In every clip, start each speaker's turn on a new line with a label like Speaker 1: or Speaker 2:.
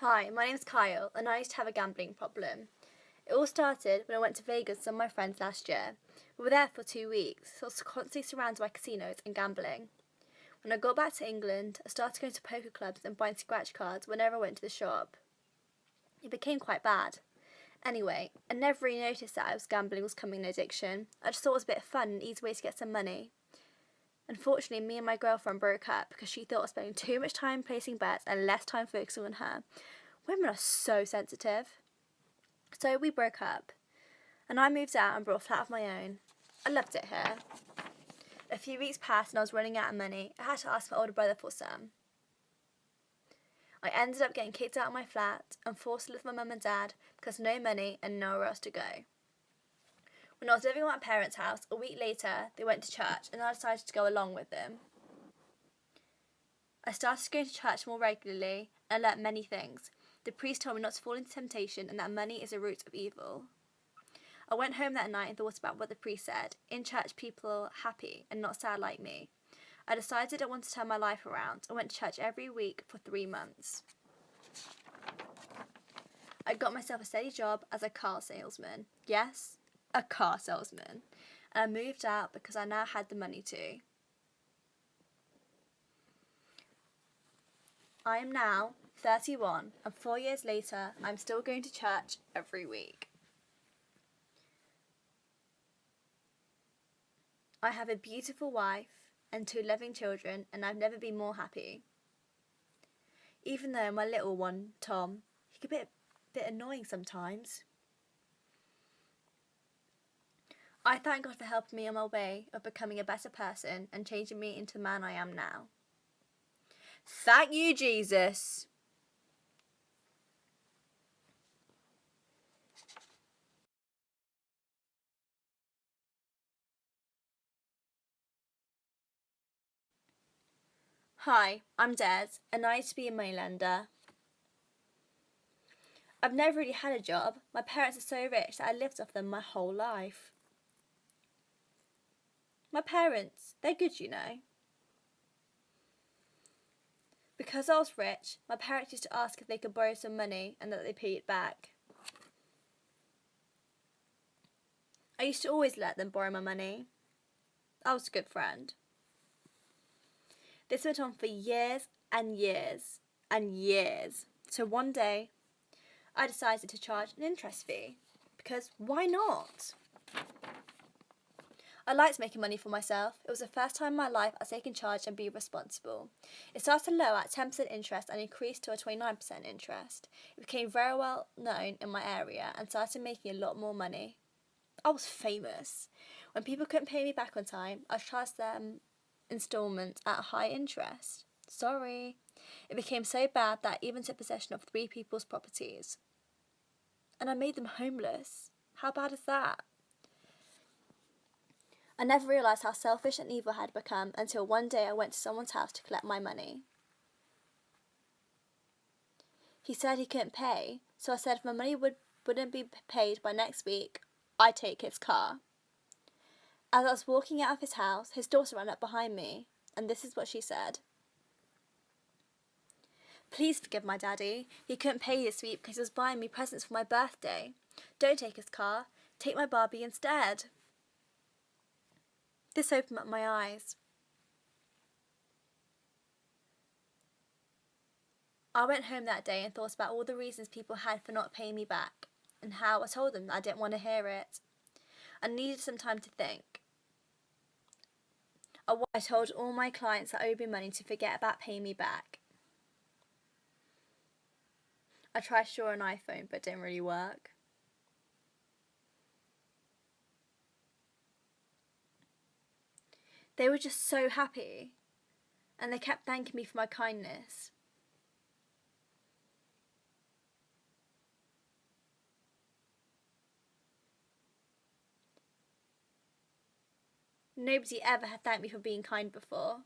Speaker 1: Hi, my name's Kyle, and I used to have a gambling problem. It all started when I went to Vegas with some of my friends last year. We were there for 2 weeks, so I was constantly surrounded by casinos and gambling. When I got back to England, I started going to poker clubs and buying scratch cards whenever I went to the shop. It became quite bad. Anyway, I never really noticed that I was gambling was becoming an addiction. I just thought it was a bit of fun and an easy way to get some money. Unfortunately, me and my girlfriend broke up because she thought I was spending too much time placing bets and less time focusing on her. Women are so sensitive. So we broke up, and I moved out and bought a flat of my own. I loved it here. A few weeks passed and I was running out of money. I had to ask my older brother for some. I ended up getting kicked out of my flat and forced to live with my mum and dad because no money and nowhere else to go. When I was living at my parents' house, a week later, they went to church and I decided to go along with them. I started going to church more regularly and I learnt many things. The priest told me not to fall into temptation and that money is a root of evil. I went home that night and thought about what the priest said. In church, people are happy and not sad like me. I decided I wanted to turn my life around. I went to church every week for 3 months. I got myself a steady job as a car salesman. Yes, a car salesman. And I moved out because I now had the money to. I am now 31, and 4 years later, I'm still going to church every week. I have a beautiful wife and 2 loving children, and I've never been more happy. Even though my little one, Tom, he can be a bit annoying sometimes. I thank God for helping me on my way of becoming a better person and changing me into the man I am now. Thank you, Jesus. Hi, I'm Des, and I used to be a moneylender. I've never really had a job. My parents are so rich that I lived off them my whole life. My parents, they're good, you know. Because I was rich, my parents used to ask if they could borrow some money and that they pay it back. I used to always let them borrow my money. I was a good friend. This went on for years and years and years. So one day, I decided to charge an interest fee. Because why not? I liked making money for myself. It was the first time in my life I was taking charge and be responsible. It started low at 10% interest and increased to a 29% interest. It became very well known in my area and started making a lot more money. I was famous. When people couldn't pay me back on time, I charged them instalments at high interest. Sorry. It became so bad that I even took possession of 3 people's properties. And I made them homeless. How bad is that? I never realised how selfish and evil I had become until one day I went to someone's house to collect my money. He said he couldn't pay, so I said if my money wouldn't be paid by next week, I'd take his car. As I was walking out of his house, his daughter ran up behind me, and this is what she said. Please forgive my daddy. He couldn't pay this week because he was buying me presents for my birthday. Don't take his car. Take my Barbie instead. This opened up my eyes. I went home that day and thought about all the reasons people had for not paying me back and how I told them that I didn't want to hear it. I needed some time to think. I told all my clients that owed me money to forget about paying me back. I tried to draw an iPhone but it didn't really work. They were just so happy and they kept thanking me for my kindness. Nobody ever had thanked me for being kind before.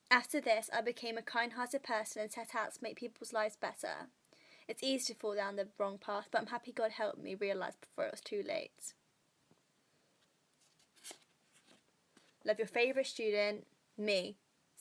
Speaker 1: After this, I became a kind-hearted person and set out to make people's lives better. It's easy to fall down the wrong path, but I'm happy God helped me realise before it was too late. Love your favourite student, me.